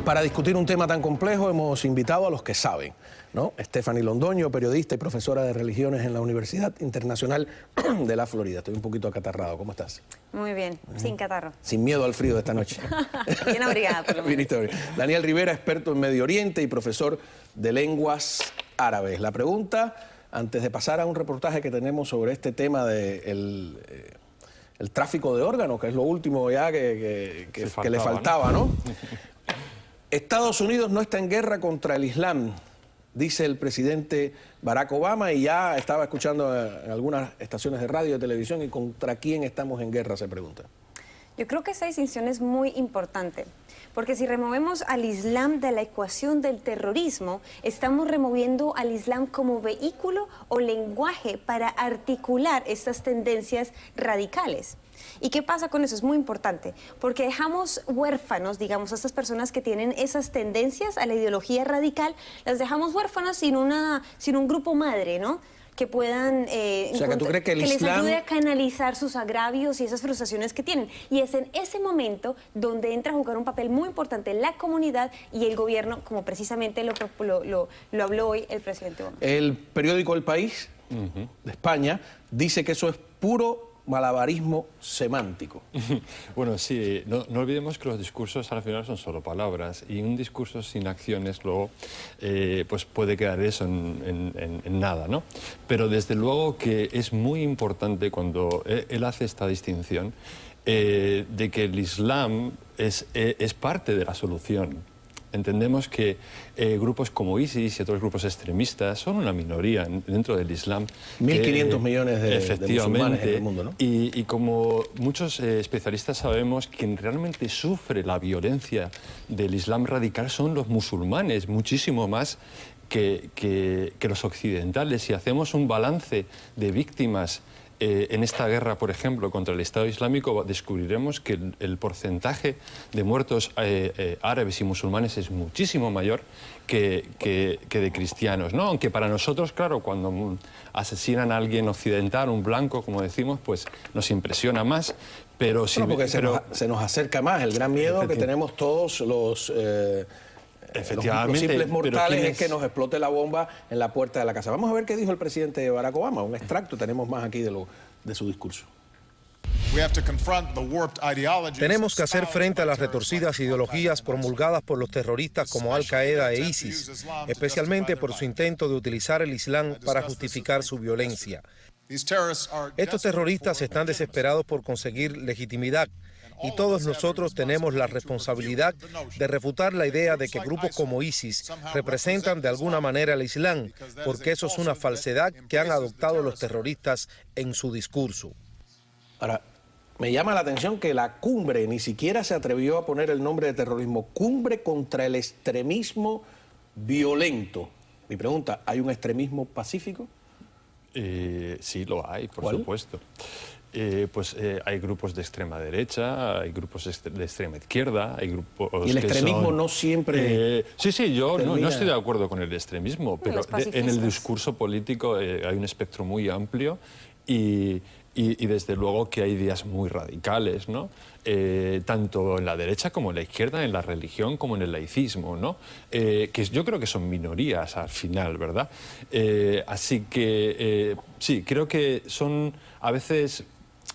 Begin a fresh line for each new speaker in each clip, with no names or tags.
Para discutir un tema tan complejo hemos invitado a los que saben, ¿no? Stephanie Londoño, periodista y profesora de religiones en la Universidad Internacional de la Florida. Estoy un poquito acatarrado. ¿Cómo estás?
Muy bien, sin catarro.
Sin miedo al frío de esta noche.
Bien abrigada, por lo menos.
Daniel Rivera, experto en Medio Oriente y profesor de lenguas árabes. La pregunta, antes de pasar a un reportaje que tenemos sobre este tema de el tráfico de órganos, que es lo último ya que le faltaba, ¿no? Estados Unidos no está en guerra contra el Islam, dice el presidente Barack Obama, y ya estaba escuchando en algunas estaciones de radio y televisión, ¿y contra quién estamos en guerra?, se pregunta.
Yo creo que esa distinción es muy importante, porque si removemos al Islam de la ecuación del terrorismo, estamos removiendo al Islam como vehículo o lenguaje para articular estas tendencias radicales. ¿Y qué pasa con eso? Es muy importante, porque dejamos huérfanos, digamos, a estas personas que tienen esas tendencias a la ideología radical, las dejamos huérfanas sin un grupo madre, ¿no?, que puedan
o sea, que ¿tú crees que el
les
Islam
ayude a canalizar sus agravios y esas frustraciones que tienen? Y es en ese momento donde entra a jugar un papel muy importante la comunidad y el gobierno, como precisamente lo habló hoy el presidente Obama.
El periódico El País de España dice que eso es puro malabarismo semántico.
Bueno, sí, no olvidemos que los discursos al final son solo palabras, y un discurso sin acciones luego pues puede quedar eso en nada, ¿no? Pero desde luego que es muy importante cuando él hace esta distinción de que el Islam es parte de la solución. Entendemos que grupos como ISIS y otros grupos extremistas son una minoría dentro del Islam.
1.500 millones de musulmanes en el mundo, ¿no?
Y como muchos especialistas sabemos, quien realmente sufre la violencia del Islam radical son los musulmanes, muchísimo más que los occidentales. Si hacemos un balance de víctimas en esta guerra, por ejemplo, contra el Estado Islámico, descubriremos que el porcentaje de muertos árabes y musulmanes es muchísimo mayor que de cristianos, ¿no? Aunque para nosotros, claro, cuando asesinan a alguien occidental, un blanco, como decimos, pues nos impresiona más, pero sí...
porque se nos acerca más el gran miedo que tenemos todos los...
Efectivamente,
los simples mortales es que nos explote la bomba en la puerta de la casa. Vamos a ver qué dijo el presidente Barack Obama. Un extracto tenemos más aquí de su discurso.
Tenemos que hacer frente a las retorcidas ideologías promulgadas por los terroristas como Al-Qaeda e ISIS, especialmente por su intento de utilizar el Islam para justificar su violencia. Estos terroristas están desesperados por conseguir legitimidad, y todos nosotros tenemos la responsabilidad de refutar la idea de que grupos como ISIS representan de alguna manera el Islam, porque eso es una falsedad que han adoptado los terroristas en su discurso.
Ahora, me llama la atención que la cumbre ni siquiera se atrevió a poner el nombre de terrorismo. Cumbre contra el extremismo violento. Mi pregunta, ¿hay un extremismo pacífico?
Sí, lo hay, por supuesto. Hay grupos de extrema derecha, hay grupos de extrema izquierda, hay grupos...
Y el extremismo no siempre...
sí, yo no estoy de acuerdo con el extremismo, pero en el discurso político hay un espectro muy amplio y desde luego que hay ideas muy radicales, ¿no? Tanto en la derecha como en la izquierda, en la religión como en el laicismo, ¿no? Que yo creo que son minorías al final, ¿verdad? Así que sí, creo que son a veces...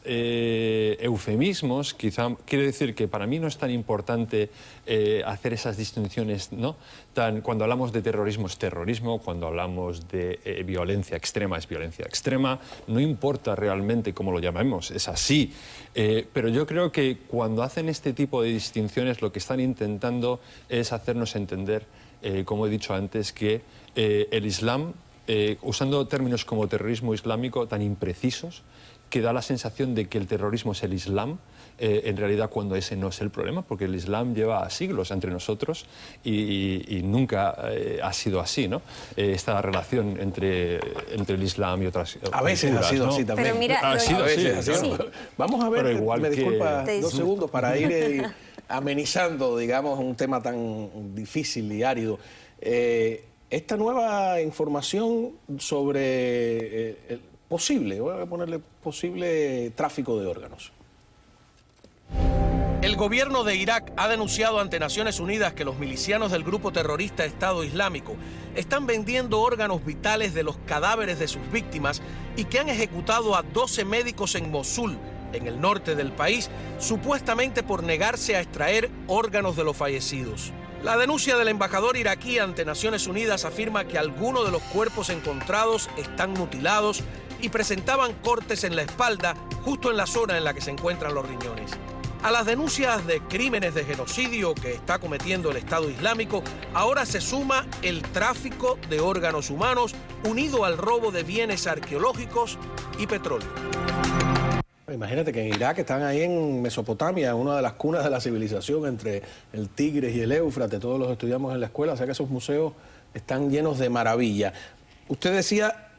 eufemismos, quizá quiere decir que para mí no es tan importante hacer esas distinciones, ¿no? Cuando hablamos de terrorismo es terrorismo, cuando hablamos de violencia extrema es violencia extrema, no importa realmente cómo lo llamemos, es así. Pero yo creo que cuando hacen este tipo de distinciones lo que están intentando es hacernos entender, como he dicho antes, que el Islam, usando términos como terrorismo islámico tan imprecisos, que da la sensación de que el terrorismo es el Islam, en realidad cuando ese no es el problema, porque el Islam lleva siglos entre nosotros y nunca ha sido así, ¿no? Esta relación entre el Islam y otras
a veces culturas, ha sido, ¿no?, así también.
Pero mira,
ha sido así.
Sí.
Vamos a ver,
igual
me disculpa
que...
2 segundos para ir amenizando, digamos, un tema tan difícil y árido. Esta nueva información sobre voy a ponerle posible tráfico de órganos. El gobierno de Irak ha denunciado ante Naciones Unidas que los milicianos del grupo terrorista Estado Islámico están vendiendo órganos vitales de los cadáveres de sus víctimas y que han ejecutado a 12 médicos en Mosul, en el norte del país, supuestamente por negarse a extraer órganos de los fallecidos. La denuncia del embajador iraquí ante Naciones Unidas afirma que algunos de los cuerpos encontrados están mutilados y presentaban cortes en la espalda, justo en la zona en la que se encuentran los riñones. A las denuncias de crímenes de genocidio que está cometiendo el Estado Islámico, ahora se suma el tráfico de órganos humanos unido al robo de bienes arqueológicos y petróleo. Imagínate que en Irak están ahí en Mesopotamia, una de las cunas de la civilización entre el Tigris y el Éufrates, todos los estudiamos en la escuela, o sea que esos museos están llenos de maravilla. Usted decía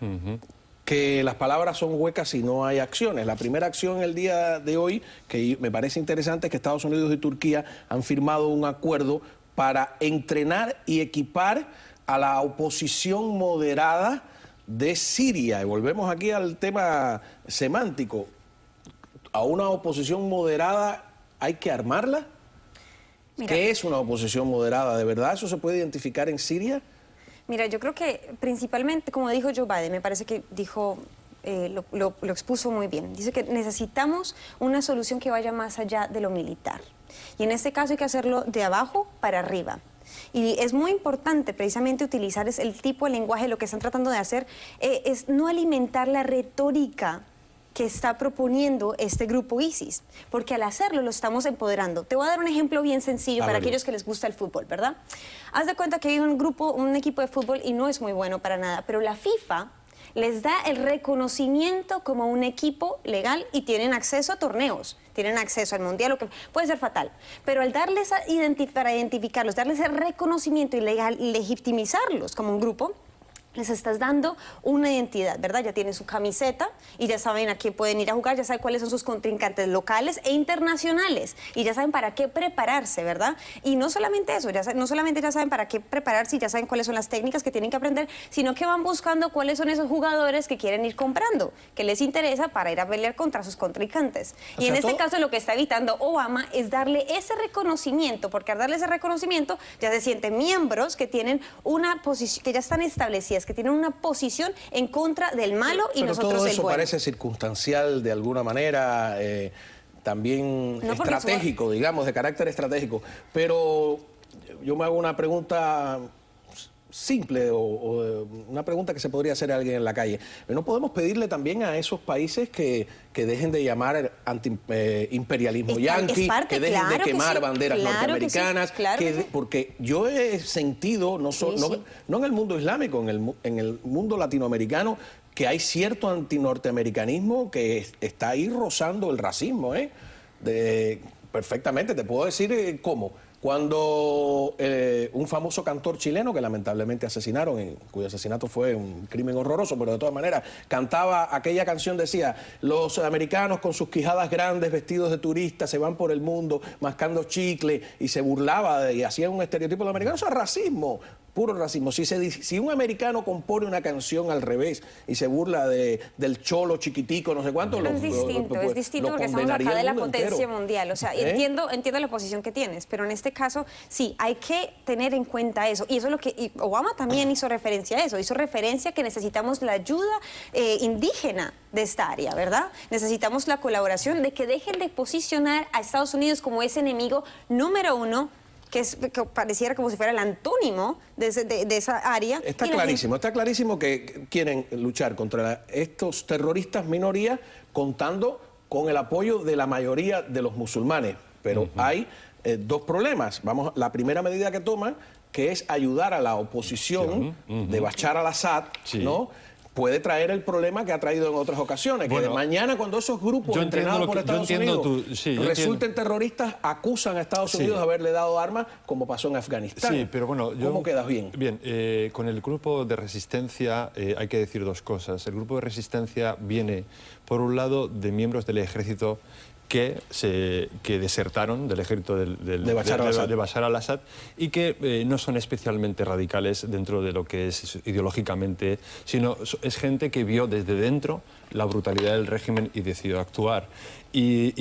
que las palabras son huecas si no hay acciones. La primera acción el día de hoy, que me parece interesante, es que Estados Unidos y Turquía han firmado un acuerdo para entrenar y equipar a la oposición moderada de Siria. Y volvemos aquí al tema semántico. ¿A una oposición moderada hay que armarla? Mira, ¿qué es una oposición moderada? ¿De verdad eso se puede identificar en Siria?
Mira, yo creo que principalmente, como dijo Joe Biden, me parece que dijo, lo expuso muy bien. Dice que necesitamos una solución que vaya más allá de lo militar. Y en este caso hay que hacerlo de abajo para arriba. Y es muy importante precisamente utilizar el tipo de lenguaje. Lo que están tratando de hacer es no alimentar la retórica que está proponiendo este grupo ISIS, porque al hacerlo lo estamos empoderando. Te voy a dar un ejemplo bien sencillo para aquellos que les gusta el fútbol, ¿verdad? Haz de cuenta que hay un equipo de fútbol y no es muy bueno para nada, pero la FIFA les da el reconocimiento como un equipo legal y tienen acceso a torneos, tienen acceso al mundial, lo que puede ser fatal. Pero al darles para identificarlos, darles el reconocimiento y legitimizarlos como un grupo, les estás dando una identidad, ¿verdad? Ya tienen su camiseta y ya saben a qué pueden ir a jugar, ya saben cuáles son sus contrincantes locales e internacionales y ya saben para qué prepararse, ¿verdad? Y no solamente eso, no solamente ya saben para qué prepararse y ya saben cuáles son las técnicas que tienen que aprender, sino que van buscando cuáles son esos jugadores que quieren ir comprando, que les interesa para ir a pelear contra sus contrincantes. Y en este caso lo que está evitando Obama es darle ese reconocimiento, porque al darle ese reconocimiento ya se sienten miembros que tienen una posición, que ya están establecidas, que tienen una posición en contra del malo y nosotros del bueno.
Todo eso parece circunstancial de alguna manera, también estratégico, digamos, de carácter estratégico. Pero yo me hago una pregunta simple o una pregunta que se podría hacer a alguien en la calle. ¿No podemos pedirle también a esos países que dejen de llamar imperialismo yanqui, que dejen de quemar banderas norteamericanas? Porque yo he sentido, no en el mundo islámico, en el mundo latinoamericano, que hay cierto antinorteamericanismo que está ahí rozando el racismo, perfectamente, te puedo decir cómo. Cuando un famoso cantor chileno, que lamentablemente asesinaron, cuyo asesinato fue un crimen horroroso, pero de todas maneras, cantaba aquella canción, decía: los americanos con sus quijadas grandes, vestidos de turistas, se van por el mundo mascando chicle, y se burlaba y hacía un estereotipo de los americanos. Eso es racismo, puro racismo. Si un americano compone una canción al revés y se burla del cholo chiquitico, no sé cuánto,
es distinto porque estamos acá de la potencia mundial. O sea, entiendo la posición que tienes, pero en este caso sí, hay que tener en cuenta eso. Y eso es lo que Obama también hizo referencia a eso. Hizo referencia a que necesitamos la ayuda indígena de esta área, ¿verdad? Necesitamos la colaboración, de que dejen de posicionar a Estados Unidos como ese enemigo número uno, que pareciera como si fuera el antónimo de esa área.
Está clarísimo que quieren luchar contra estos terroristas minorías contando con el apoyo de la mayoría de los musulmanes. Pero hay dos problemas. La primera medida que toman, que es ayudar a la oposición de Bashar al-Assad, ¿no? Puede traer el problema que ha traído en otras ocasiones, que de mañana, cuando esos grupos entrenados por Estados Unidos resulten terroristas, acusan a Estados Unidos de haberle dado armas, como pasó en Afganistán.
Sí, pero bueno,
¿cómo quedas bien?
Bien, con el grupo de resistencia hay que decir dos cosas. El grupo de resistencia viene, por un lado, de miembros del ejército que desertaron del ejército
de Bashar
al-Assad y que no son especialmente radicales dentro de lo que es ideológicamente, sino es gente que vio desde dentro la brutalidad del régimen y decidió actuar. Y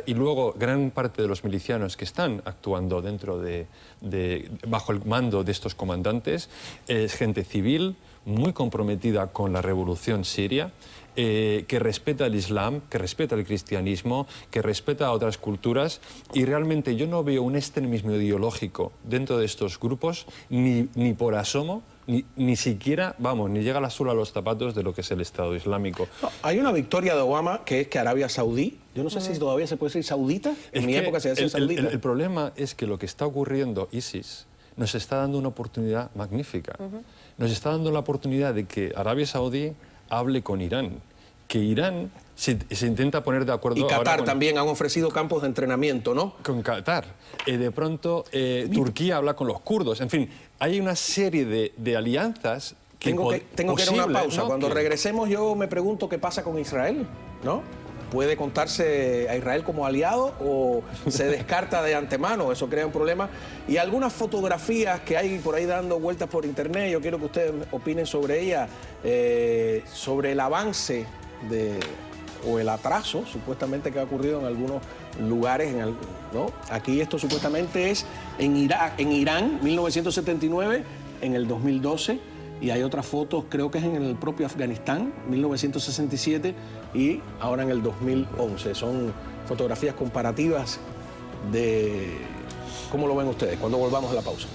luego gran parte de los milicianos que están actuando bajo el mando de estos comandantes es gente civil muy comprometida con la revolución siria, que respeta el Islam, que respeta el cristianismo, que respeta a otras culturas, y realmente yo no veo un extremismo ideológico dentro de estos grupos ni por asomo, ni siquiera, ni llega la suela a los zapatos de lo que es el Estado Islámico.
No, hay una victoria de Obama que es que Arabia Saudí, yo no sé si todavía se puede decir saudita, en mi época se decía saudita.
El problema es que lo que está ocurriendo, ISIS, nos está dando una oportunidad magnífica. Nos está dando la oportunidad de que Arabia Saudí hable con Irán, que Irán se intenta poner de acuerdo...
Y Qatar también han ofrecido campos de entrenamiento, ¿no?
Con Qatar. De pronto Turquía habla con los kurdos. En fin, hay una serie de alianzas que
tengo que ir a una pausa.
¿no?
Cuando regresemos yo me pregunto qué pasa con Israel, ¿no? ¿Puede contarse a Israel como aliado o se descarta de antemano? Eso crea un problema. Y algunas fotografías que hay por ahí dando vueltas por internet, yo quiero que ustedes opinen sobre ellas, sobre el avance o el atraso supuestamente que ha ocurrido en algunos lugares, ¿no? Aquí esto supuestamente es en Irán, 1979, en el 2012, y hay otras fotos, creo que es en el propio Afganistán, 1967, y ahora en el 2011. Son fotografías comparativas de... ¿Cómo lo ven ustedes? Cuando volvamos a la pausa.